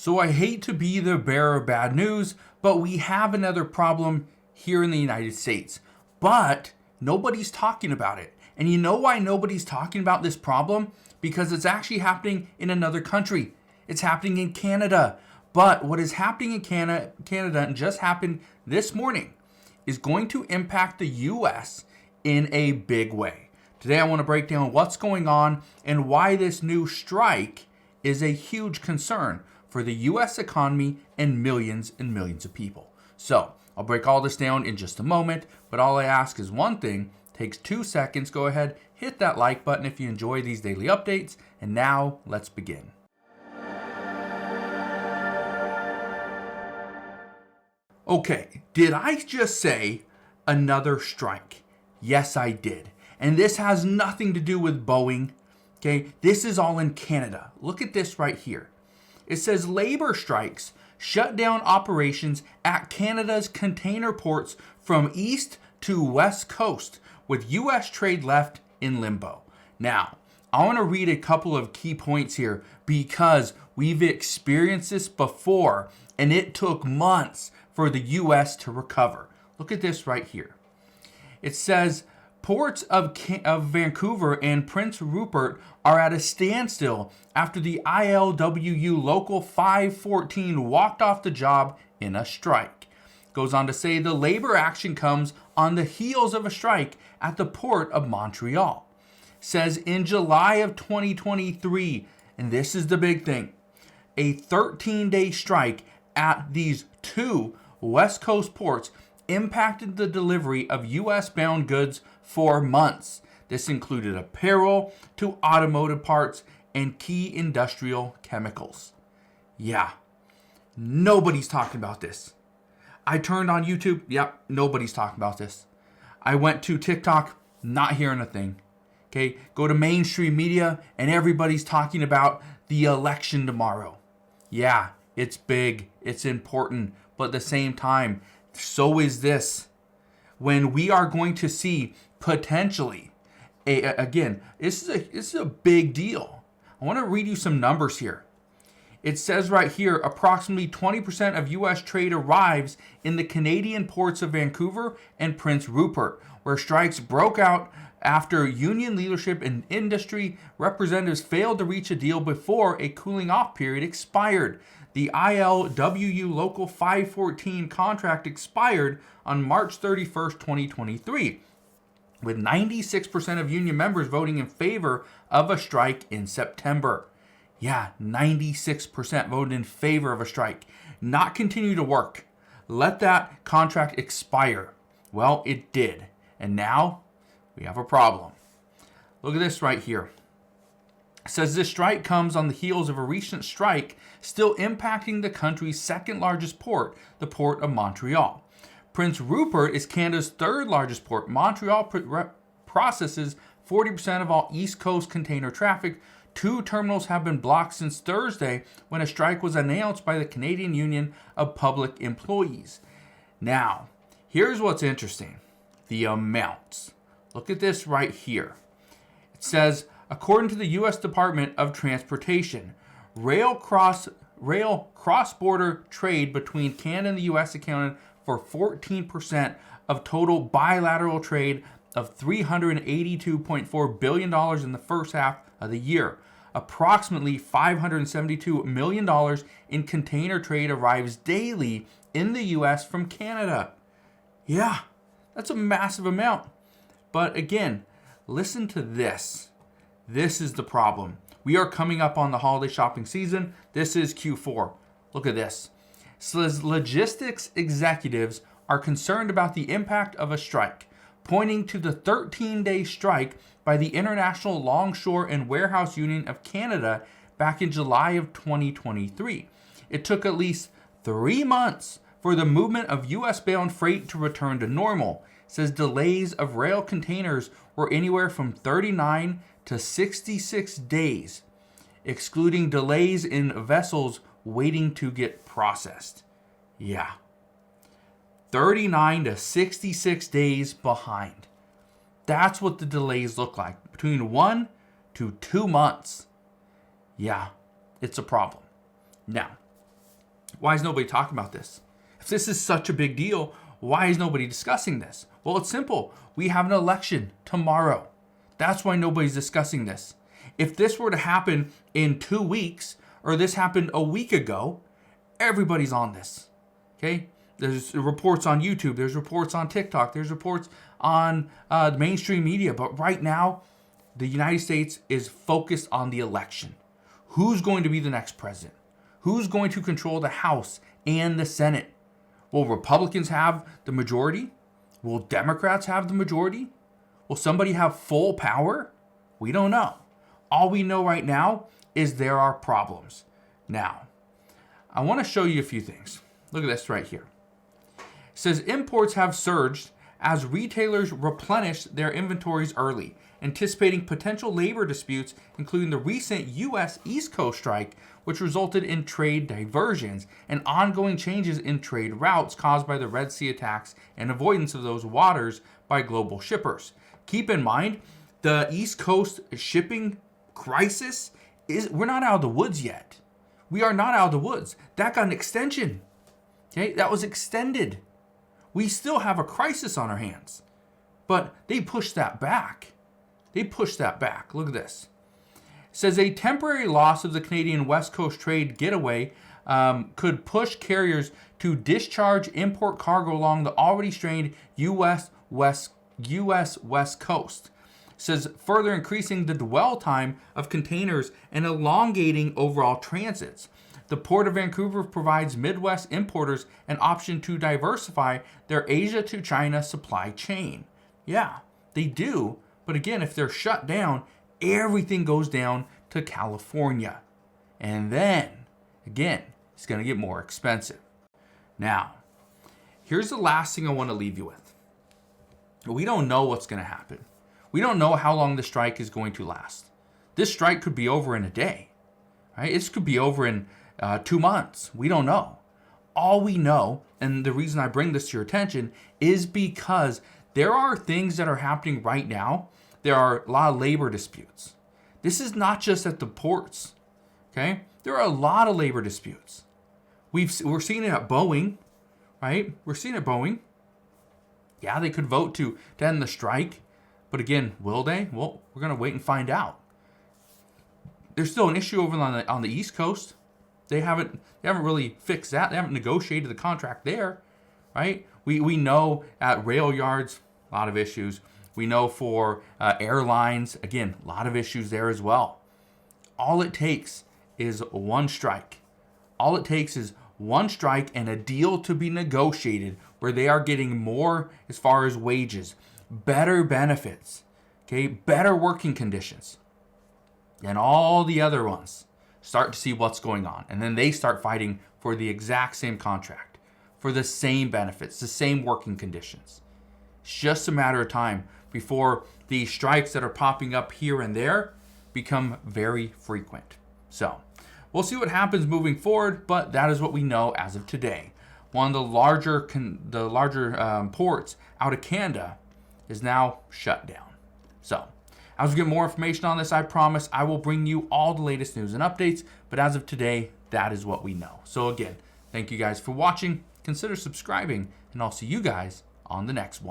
So I hate to be the bearer of bad news, but we have another problem here in the United States. But nobody's talking about it. And you know why nobody's talking about this problem? Because it's actually happening in another country. It's happening in Canada. But what is happening in Canada and just happened this morning is going to impact the US in a big way. Today I want to break down what's going on and why this new strike is a huge concern for the US economy and millions of people. So I'll break all this down in just a moment, but all I ask is one thing. Takes 2 seconds. Go ahead, hit that like button if you enjoy these daily updates. And now let's begin. Okay, did I just say another strike? Yes, I did. And this has nothing to do with Boeing. Okay, this is all in Canada. Look at this right here. It says labor strikes shut down operations at Canada's container ports from east to west coast, with U.S. trade left in limbo. Now, I want to read a couple of key points here because we've experienced this before and it took months for the U.S. to recover. Look at this right here. It says ports of Vancouver and Prince Rupert are at a standstill after the ILWU Local 514 walked off the job in a strike. Goes on to say the labor action comes on the heels of a strike at the port of Montreal. Says in July of 2023, and this is the big thing, a 13-day strike at these two West Coast ports impacted the delivery of U.S.-bound goods for months. This included apparel to automotive parts and key industrial chemicals. Yeah, nobody's talking about this. I turned on YouTube. Yep, nobody's talking about this. I went to TikTok, not hearing a thing. Okay, go to mainstream media and everybody's talking about the election tomorrow. Yeah, it's big, it's important, but at the same time, so is this. When we are going to see potentially, again, this is a big deal. I want to read you some numbers here. It says right here, approximately 20% of U.S. trade arrives in the Canadian ports of Vancouver and Prince Rupert, where strikes broke out after union leadership and industry representatives failed to reach a deal before a cooling off period expired. The ILWU Local 514 contract expired on March 31st, 2023, with 96% of union members voting in favor of a strike in September. Yeah, 96% voted in favor of a strike. Not continue to work. Let that contract expire. Well, it did. And now we have a problem. Look at this right here. It says this strike comes on the heels of a recent strike still impacting the country's second largest port, the port of Montreal. Prince Rupert is Canada's third largest port. Montreal processes 40% of all East Coast container traffic. 2 terminals have been blocked since Thursday when a strike was announced by the Canadian Union of Public Employees. Now, here's what's interesting. The amounts. Look at this right here. It says, according to the U.S. Department of Transportation, rail cross-border trade between Canada and the U.S. accounted for 14% of total bilateral trade of $382.4 billion in the first half of the year. Approximately $572 million in container trade arrives daily in the U.S. from Canada. Yeah, that's a massive amount. But again, listen to this. This is the problem. We are coming up on the holiday shopping season. This is Q4. Look at this. It says logistics executives are concerned about the impact of a strike, pointing to the 13-day strike by the International Longshore and Warehouse Union of Canada back in July of 2023. It took at least 3 months for the movement of U.S.-bound freight to return to normal. It says delays of rail containers were anywhere from 39 to 66 days, excluding delays in vessels waiting to get processed. Yeah. 39 to 66 days behind. That's what the delays look like. Between 1 to 2 months. Yeah, it's a problem. Now, Why is nobody talking about this? If this is such a big deal, why is nobody discussing this? Well, it's simple. We have an election tomorrow. That's why nobody's discussing this. If this were to happen in 2 weeks, or this happened a week ago, everybody's on this. Okay? There's reports on YouTube. There's reports on TikTok. There's reports on mainstream media. But right now, the United States is focused on the election. Who's going to be the next president? Who's going to control the House and the Senate? Will Republicans have the majority? Will Democrats have the majority? Will somebody have full power? We don't know. All we know right now is there are problems. Now, I want to show you a few things. Look at this right here. It says imports have surged as retailers replenish their inventories early, anticipating potential labor disputes, including the recent U.S. East Coast strike, which resulted in trade diversions and ongoing changes in trade routes caused by the Red Sea attacks and avoidance of those waters by global shippers. Keep in mind, the East Coast shipping crisis we're not out of the woods yet. We are not out of the woods. That got an extension. Okay, that was extended. We still have a crisis on our hands, but they pushed that back. Look at this. It says a temporary loss of the Canadian West Coast trade getaway could push carriers to discharge import cargo along the already strained U.S. West Coast. It says further increasing the dwell time of containers and elongating overall transits. The Port of Vancouver provides Midwest importers an option to diversify their Asia to China supply chain. Yeah, they do. But again, if they're shut down, everything goes down to California. And then, again, it's going to get more expensive. Now, here's the last thing I want to leave you with. We don't know what's going to happen. We don't know how long the strike is going to last. This strike could be over in a day. Right? This could be over in 2 months. We don't know. All we know, and the reason I bring this to your attention, is because there are things that are happening right now. There are a lot of labor disputes. This is not just at the ports. Okay? There are a lot of labor disputes. We're seeing it at Boeing, right? We're seeing it at Boeing. Yeah, they could vote to end the strike. But again, will they? Well, we're going to wait and find out. There's still an issue over on the East Coast. They haven't really fixed that. They haven't negotiated the contract there, right? We know at rail yards, a lot of issues. We know for airlines, again, a lot of issues there as well. All it takes is one strike. All it takes is one strike and a deal to be negotiated where they are getting more as far as wages, better benefits, okay, better working conditions, and all the other ones start to see what's going on. And then they start fighting for the exact same contract, for the same benefits, the same working conditions. It's just a matter of time before the strikes that are popping up here and there become very frequent. So we'll see what happens moving forward, but that is what we know as of today. One of the larger ports out of Canada is now shut down. So as we get more information on this, I promise I will bring you all the latest news and updates. But as of today, that is what we know. So again, thank you guys for watching. Consider subscribing, and I'll see you guys on the next one.